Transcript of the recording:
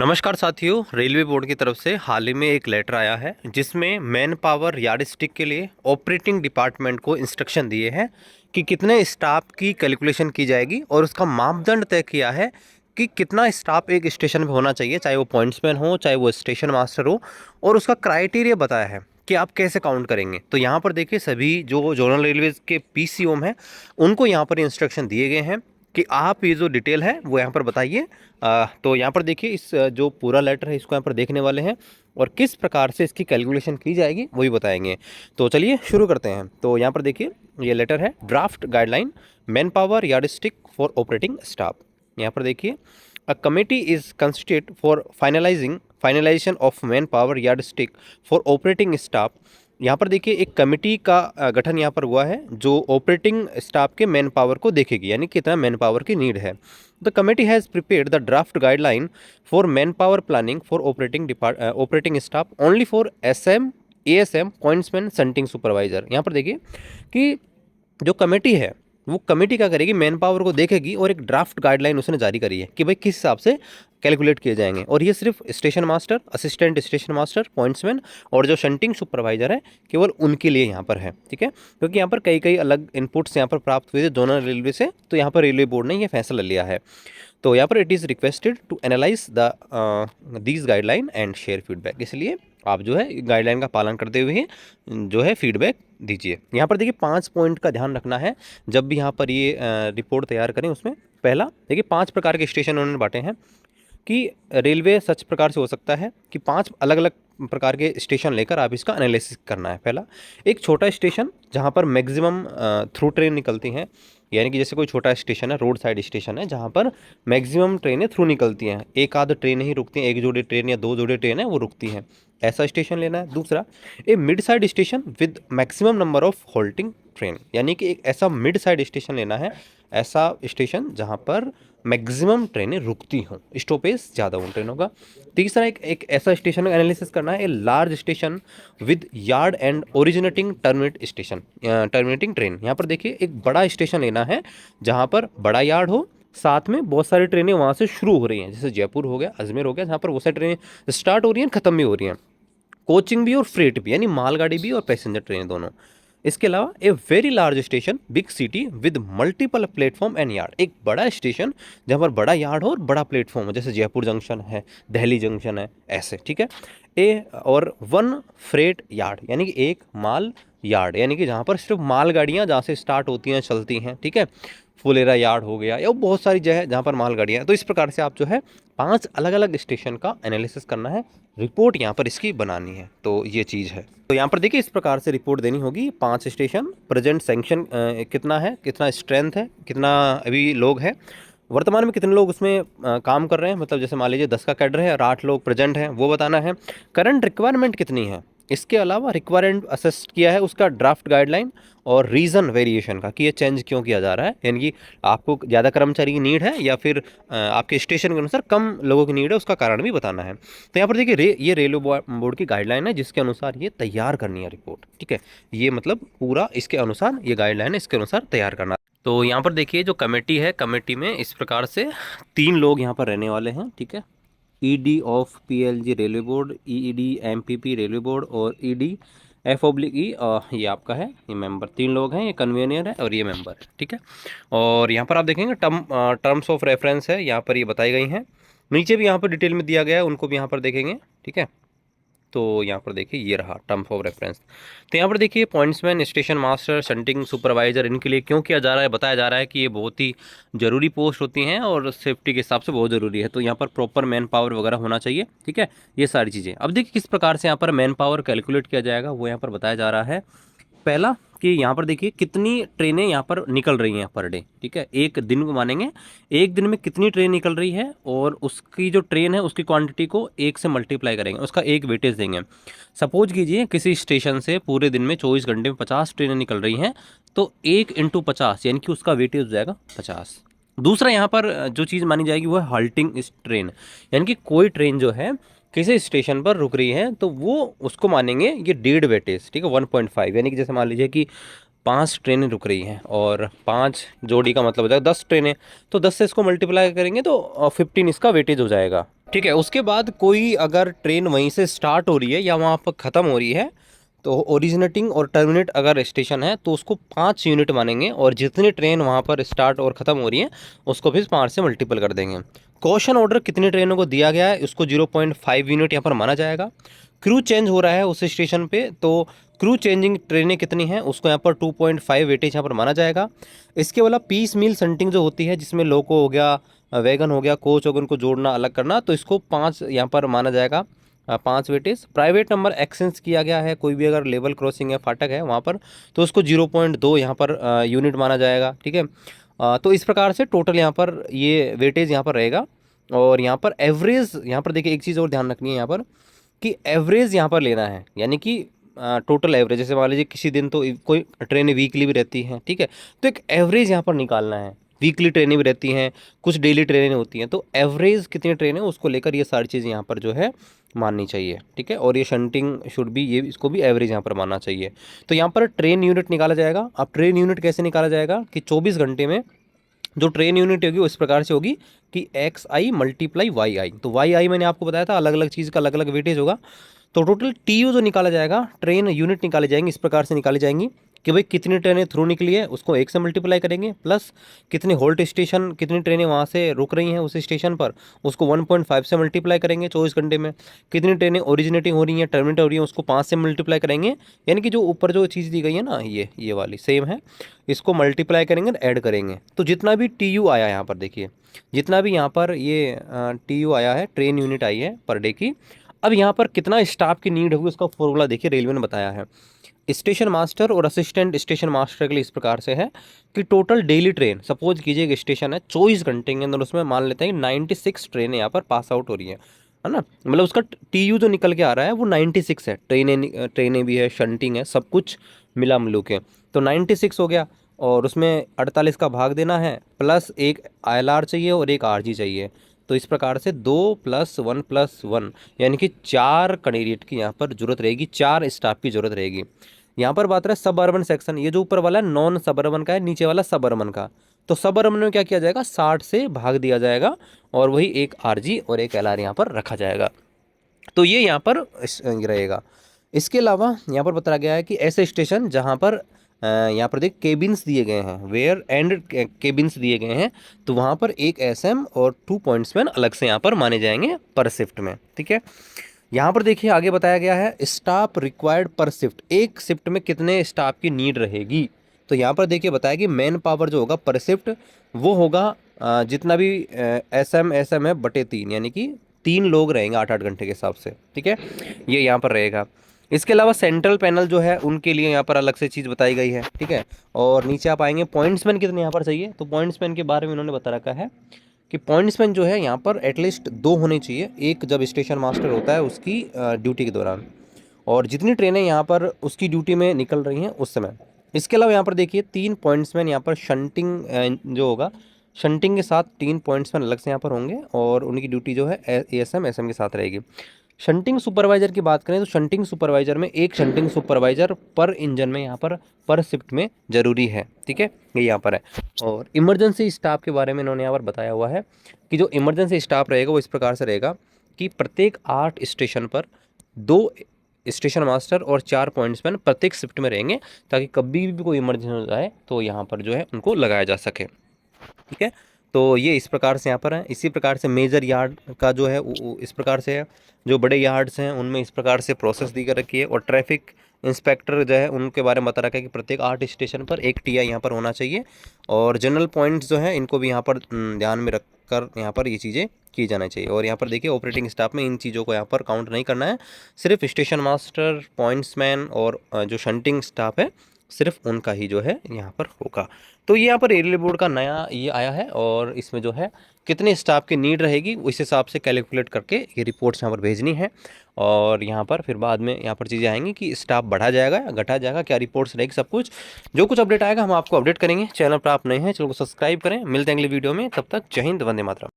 नमस्कार साथियों, railway board की तरफ से हाल ही में एक लेटर आया है जिसमें मैन पावर यार्ड स्टिक के लिए ऑपरेटिंग डिपार्टमेंट को इंस्ट्रक्शन दिए हैं कि कितने स्टाफ की कैलकुलेशन की जाएगी और उसका मापदंड तय किया है कि कितना स्टाफ एक स्टेशन पे होना चाहिए, चाहे वो पॉइंट्समैन हो चाहे वो स्टेशन मास्टर हो, और उसका क्राइटेरिया बताया है कि आप कैसे काउंट करेंगे। तो यहाँ पर देखिए सभी जो जोनल रेलवे के पीसीओम हैं उनको यहाँ पर इंस्ट्रक्शन दिए गए हैं कि आप ये जो डिटेल है वो यहाँ पर बताइए। तो यहाँ पर देखिए इस जो पूरा लेटर है इसको यहाँ पर देखने वाले हैं और किस प्रकार से इसकी कैलकुलेशन की जाएगी वही बताएंगे। तो चलिए शुरू करते हैं। तो यहाँ पर देखिए ये लेटर है, draft guideline man power yard stick for operating staff. यहाँ पर देखिए a committee is constitute for finalisation of man power yard stick for operating staff. यहाँ पर देखिए एक कमेटी का गठन यहाँ पर हुआ है जो ऑपरेटिंग स्टाफ के मैन पावर को देखेगी, यानी कितना मैन पावर की नीड है। The committee has prepared the draft guideline for man power planning for operating staff only for SM, ASM, pointsman, shunting supervisor. यहाँ पर देखिए कि जो कमेटी है वो कमेटी क्या करेगी, मैन पावर को देखेगी और एक ड्राफ्ट गाइडलाइन उसने जारी करी है कि भाई किस हिसाब से कैलकुलेट किए जाएंगे। और ये सिर्फ station master, assistant station master, pointsman और जो शंटिंग सुपरवाइजर है केवल उनके लिए यहाँ पर है। ठीक है, क्योंकि यहाँ पर कई अलग इनपुट्स यहाँ पर प्राप्त हुए थे जोनल रेलवे से, तो यहाँ पर रेलवे बोर्ड ने ये फैसला लिया है। तो यहाँ पर it is requested to analyse the these guideline and share feedback. इसलिए आप जो है गाइडलाइन का पालन करते हुए जो है फीडबैक दीजिए। यहाँ पर देखिए 5 पॉइंट का ध्यान रखना है जब भी यहाँ पर ये रिपोर्ट तैयार करें। उसमें पहला देखिए 5 प्रकार के स्टेशन उन्होंने बांटे हैं कि रेलवे सच प्रकार से हो सकता है कि 5 अलग अलग प्रकार के स्टेशन लेकर आप इसका एनालिसिस करना है। पहला, एक छोटा स्टेशन जहाँ पर मैक्सिमम थ्रू ट्रेन निकलती हैं, यानी कि जैसे कोई छोटा स्टेशन है, रोड साइड स्टेशन है जहाँ पर मैक्सिमम ट्रेनें थ्रू निकलती हैं, एक आध ट्रेन ही रुकती हैं, एक जोड़ी ट्रेन या 2 जोड़ी ट्रेन है वो रुकती हैं, ऐसा स्टेशन लेना है। दूसरा, a mid side station with maximum number of halting train, यानी कि एक ऐसा मिड साइड स्टेशन लेना है, ऐसा स्टेशन जहाँ पर मैक्सिमम ट्रेनें रुकती हों, स्टॉपेज ज़्यादा उन ट्रेनों का। तीसरा, एक ऐसा स्टेशन का एनालिसिस करना है, a large station with yard and originating terminating train. यहाँ पर देखिए एक बड़ा स्टेशन लेना है जहाँ पर बड़ा यार्ड हो, साथ में बहुत सारी ट्रेनें वहाँ से शुरू हो रही हैं, जैसे जयपुर हो गया, अजमेर हो गया, जहाँ पर बहुत सारी ट्रेनें स्टार्ट हो रही हैं, ख़त्म भी हो रही हैं, कोचिंग भी और फ्रेट भी, यानी मालगाड़ी भी और पैसेंजर ट्रेन दोनों। इसके अलावा a very large station big city with multiple platform and yard, एक बड़ा स्टेशन जहाँ पर बड़ा यार्ड हो और बड़ा प्लेटफॉर्म हो, जैसे जयपुर जंक्शन है, दिल्ली जंक्शन है, ऐसे। ठीक है, ए और 1 फ्रेट यार्ड, यानी कि एक माल यार्ड, यानी कि जहाँ पर सिर्फ मालगाड़ियाँ जहाँ से स्टार्ट होती हैं चलती हैं। ठीक है, फुलेरा यार्ड हो गया, या बहुत सारी जगह जहाँ पर मालगाड़ियाँ। तो इस प्रकार से आप जो है 5 अलग अलग स्टेशन का एनालिसिस करना है, रिपोर्ट यहाँ पर इसकी बनानी है। तो ये चीज़ है। तो यहाँ पर देखिए इस प्रकार से रिपोर्ट देनी होगी। 5 स्टेशन, प्रेजेंट सैंक्शन कितना है, कितना स्ट्रेंथ है, कितना अभी लोग हैं, वर्तमान में कितने लोग उसमें काम कर रहे हैं, मतलब जैसे मान लीजिए 10 का कैडर है और 8 लोग प्रेजेंट हैं, वो बताना है। करंट रिक्वायरमेंट कितनी है, इसके अलावा रिक्वायरमेंट असेस किया है उसका ड्राफ्ट गाइडलाइन, और रीज़न वेरिएशन का कि ये चेंज क्यों किया जा रहा है, यानी कि आपको ज़्यादा कर्मचारी की नीड है या फिर आपके स्टेशन के अनुसार कम लोगों की नीड है, उसका कारण भी बताना है। तो यहाँ पर देखिए ये रेलवे बोर्ड की गाइडलाइन है जिसके अनुसार ये तैयार करनी है रिपोर्ट। ठीक है, ये मतलब पूरा इसके अनुसार ये गाइडलाइन है, इसके अनुसार तैयार करना। तो यहाँ पर देखिए जो कमेटी है, कमेटी में इस प्रकार से 3 लोग यहाँ पर रहने वाले हैं। ठीक है, ED of PLG railway board, ED MPP railway board और ईडी एफ/ई ये आपका है, ये मेंबर 3 लोग हैं, ये कन्वीनियर है और ये मेंबर है। ठीक है, और यहाँ पर आप देखेंगे टर्म्स ऑफ रेफरेंस है, यहाँ पर ये बताई गई हैं, नीचे भी यहाँ पर डिटेल में दिया गया है, उनको भी यहाँ पर देखेंगे। ठीक है, तो यहाँ पर देखिए ये रहा टर्म्स ऑफ रेफरेंस। तो यहाँ पर देखिए pointsman, station master, shunting supervisor, इनके लिए क्यों किया जा रहा है, बताया जा रहा है कि ये बहुत ही ज़रूरी पोस्ट होती हैं और सेफ्टी के हिसाब से बहुत ज़रूरी है। तो यहाँ पर प्रॉपर मैन पावर वगैरह होना चाहिए। ठीक है, ये सारी चीज़ें। अब देखिए किस प्रकार से यहाँ पर मैन पावर कैलकुलेट किया जाएगा वो यहाँ पर बताया जा रहा है। पहला कि यहाँ पर देखिए कितनी ट्रेनें यहाँ पर निकल रही हैं पर डे। ठीक है, एक दिन को मानेंगे, एक दिन में कितनी ट्रेन निकल रही है और उसकी जो ट्रेन है उसकी क्वांटिटी को 1 से मल्टीप्लाई करेंगे, उसका एक वेटेज देंगे। सपोज कीजिए किसी स्टेशन से पूरे दिन में 24 घंटे में 50 ट्रेनें निकल रही हैं, तो 1 × 50 यानी कि उसका वेटेज हो जाएगा 50। दूसरा यहाँ पर जो चीज़ मानी जाएगी वो है हॉल्टिंग ट्रेन, यानी कि कोई ट्रेन जो है किसी स्टेशन पर रुक रही है तो वो उसको मानेंगे ये 1.5 वेटेज। ठीक है, 1.5, यानी कि जैसे मान लीजिए कि 5 ट्रेनें रुक रही हैं और 5 जोड़ी का मतलब हो जाएगा 10 ट्रेनें, तो 10 से इसको मल्टीप्लाई करेंगे तो 15 इसका वेटेज हो जाएगा। ठीक है। उसके बाद कोई अगर ट्रेन वहीं से स्टार्ट हो रही है या वहाँ पर ख़त्म हो रही है, तो ओरिजिनेटिंग और टर्मिनेट अगर स्टेशन है तो उसको 5 यूनिट मानेंगे, और जितनी ट्रेन वहाँ पर स्टार्ट और ख़त्म हो रही है उसको फिर 5 से मल्टीपल कर देंगे। क्वेश्चन ऑर्डर कितनी ट्रेनों को दिया गया है उसको 0.5 यूनिट यहाँ पर माना जाएगा। क्रू चेंज हो रहा है उस स्टेशन पे, तो क्रू चेंजिंग ट्रेनें कितनी हैं उसको यहाँ पर 2.5 वेटेज यहाँ पर माना जाएगा। इसके अलावा पीस मील संटिंग जो होती है, जिसमें लोको हो गया, वैगन हो गया, कोच हो गया, उनको जोड़ना अलग करना, तो इसको 5 यहाँ पर माना जाएगा, 5 वेटेज। प्राइवेट नंबर एक्सचेंज किया गया है, कोई भी अगर लेवल क्रॉसिंग है, फाटक है वहाँ पर, तो उसको 0.2 यहाँ पर यूनिट माना जाएगा। ठीक है। तो इस प्रकार से टोटल यहाँ पर ये वेटेज यहाँ पर रहेगा। और यहाँ पर एवरेज, यहाँ पर देखिए एक चीज़ और ध्यान रखनी है यहाँ पर, कि एवरेज यहाँ पर लेना है, यानी कि टोटल एवरेज, जैसे मान लीजिए किसी दिन तो कोई ट्रेनें वीकली भी रहती हैं, ठीक है, तो एक एवरेज यहाँ पर निकालना है। वीकली ट्रेनें भी रहती हैं, कुछ डेली ट्रेनें होती हैं, तो एवरेज कितनी ट्रेनें उसको लेकर ये सारी चीज़ यहाँ पर जो है माननी चाहिए। ठीक है। और ये शंटिंग शुड भी, ये इसको भी एवरेज यहाँ पर मानना चाहिए। तो यहाँ पर ट्रेन यूनिट निकाला जाएगा। अब ट्रेन यूनिट कैसे निकाला जाएगा कि 24 घंटे में जो ट्रेन यूनिट होगी वो इस प्रकार से होगी कि एक्स आई मल्टीप्लाई वाई आई। तो वाई आई मैंने आपको बताया था अलग अलग चीज़ का अलग अलग वेटेज होगा। तो टोटल टी यू जो निकाला जाएगा, ट्रेन यूनिट निकाली जाएंगी, इस प्रकार से निकाली जाएंगी कि भाई कितनी ट्रेनें थ्रू निकली है उसको 1 से मल्टीप्लाई करेंगे, प्लस कितने होल्ट स्टेशन, कितनी ट्रेनें वहाँ से रुक रही हैं उस स्टेशन पर, उसको 1.5 से मल्टीप्लाई करेंगे 24 घंटे में। कितनी ट्रेनें ओरिजिनेटिंग हो रही हैं, टर्मिनेट हो रही हैं, उसको 5 से मल्टीप्लाई करेंगे। यानी कि जो ऊपर जो चीज़ दी गई है ना, ये वाली सेम है, इसको मल्टीप्लाई करेंगे, ऐड करेंगे, तो जितना भी टी यू आया यहाँ पर देखिए, जितना भी यहाँ पर ये टी यू आया है, ट्रेन यूनिट आई है पर डे की। अब यहाँ पर कितना स्टाफ की नीड होगी उसका फॉर्मूला देखिए, रेलवे ने बताया है। स्टेशन मास्टर और असिस्टेंट स्टेशन मास्टर के लिए इस प्रकार से है कि टोटल डेली ट्रेन, सपोज कीजिए एक स्टेशन है 24 घंटे के अंदर, उसमें मान लेते हैं 96 ट्रेनें यहाँ पर पास आउट हो रही है ना, मतलब उसका टी यू जो निकल के आ रहा है वो 96 है। ट्रेनें भी है, शंटिंग है, सब कुछ मिला मिलू के, तो 96 हो गया। और उसमें 48 का भाग देना है, प्लस एक ILR चाहिए और एक RG चाहिए। तो इस प्रकार से 2 + 1 + 1 यानी कि 4 कैंडिडेट की यहाँ पर जरूरत रहेगी, 4 स्टाफ की जरूरत रहेगी। यहाँ पर बात रहा है सब अर्बन सेक्शन, ये जो ऊपर वाला है नॉन सब अर्बन का है, नीचे वाला सब अर्बन का। तो सब अर्बन में क्या किया जाएगा, 60 से भाग दिया जाएगा, और वही एक RG और एक LR यहाँ पर रखा जाएगा। तो ये यहाँ पर रहेगा। इसके अलावा यहाँ पर बताया गया है कि ऐसे स्टेशन जहाँ पर यहाँ पर देख केबिन्स दिए गए हैं, वेयर एंड केबिन्स दिए गए हैं, तो वहाँ पर एक SM और 2 पॉइंट्समैन अलग से यहाँ पर माने जाएंगे पर शिफ्ट में। ठीक है। यहाँ पर देखिए आगे बताया गया है स्टाफ रिक्वायर्ड पर शिफ्ट, एक शिफ्ट में कितने स्टाफ की नीड रहेगी। तो यहाँ पर देखिए बताया कि मैन पावर जो होगा पर शिफ्ट वो होगा जितना भी SM है बटे 3, यानी कि 3 लोग रहेंगे 8-8 घंटे के हिसाब से। ठीक है, ये यहाँ पर रहेगा। इसके अलावा सेंट्रल पैनल जो है उनके लिए यहाँ पर अलग से चीज़ बताई गई है। ठीक है। और नीचे आप आएंगे पॉइंट्समैन कितने यहाँ पर चाहिए, तो पॉइंट्समैन के बारे में उन्होंने बता रखा है कि पॉइंट्समैन जो है यहाँ पर एटलीस्ट 2 होने चाहिए, एक जब स्टेशन मास्टर होता है उसकी ड्यूटी के दौरान, और जितनी ट्रेनें यहाँ पर उसकी ड्यूटी में निकल रही हैं उस समय। इसके अलावा यहाँ पर देखिए 3 पॉइंट्समैन यहाँ पर शंटिंग जो होगा, शंटिंग के साथ 3 पॉइंट्समैन अलग से यहाँ पर होंगे, और उनकी ड्यूटी जो है ASM SM के साथ रहेगी। शंटिंग सुपरवाइजर की बात करें तो शंटिंग सुपरवाइजर में एक शंटिंग सुपरवाइजर पर इंजन में यहाँ पर शिफ्ट में ज़रूरी है। ठीक है, ये यहाँ पर है। और इमरजेंसी स्टाफ के बारे में इन्होंने यहाँ पर बताया हुआ है कि जो इमरजेंसी स्टाफ रहेगा वो इस प्रकार से रहेगा कि प्रत्येक 8 स्टेशन पर 2 स्टेशन मास्टर और 4 पॉइंट्समैन प्रत्येक शिफ्ट में रहेंगे, ताकि कभी भी कोई इमरजेंसी हो जाए तो यहाँ पर जो है उनको लगाया जा सके। ठीक है, तो ये इस प्रकार से यहाँ पर है। इसी प्रकार से मेजर यार्ड का जो है वो इस प्रकार से है, जो बड़े यार्ड्स हैं उनमें इस प्रकार से प्रोसेस दी कर रखी है। और ट्रैफिक इंस्पेक्टर जो है उनके बारे में बता रखा है कि प्रत्येक 8 स्टेशन पर एक TI यहाँ पर होना चाहिए। और जनरल पॉइंट्स जो है इनको भी यहाँ पर ध्यान में रखकर यहाँ पर ये चीज़ें की जाना चाहिए। और यहाँ पर देखिए ऑपरेटिंग स्टाफ में इन चीज़ों को यहाँ पर काउंट नहीं करना है, सिर्फ स्टेशन मास्टर, पॉइंट्समैन और जो शंटिंग स्टाफ है सिर्फ उनका ही जो है यहाँ पर होगा। तो ये यहाँ पर रेलवे बोर्ड का नया ये आया है, और इसमें जो है कितने स्टाफ की नीड रहेगी उस हिसाब से कैलकुलेट करके ये रिपोर्ट्स यहाँ पर भेजनी है। और यहाँ पर फिर बाद में यहाँ पर चीज़ें आएंगी कि स्टाफ बढ़ा जाएगा या घटा जाएगा, क्या रिपोर्ट्स रहेगी, सब कुछ जो कुछ अपडेट आएगा हम आपको अपडेट करेंगे। चैनल पर आप नए हैं चैनल को सब्सक्राइब करें। मिलते हैं अगली वीडियो में, तब तक जय हिंद, वंदे मातरम।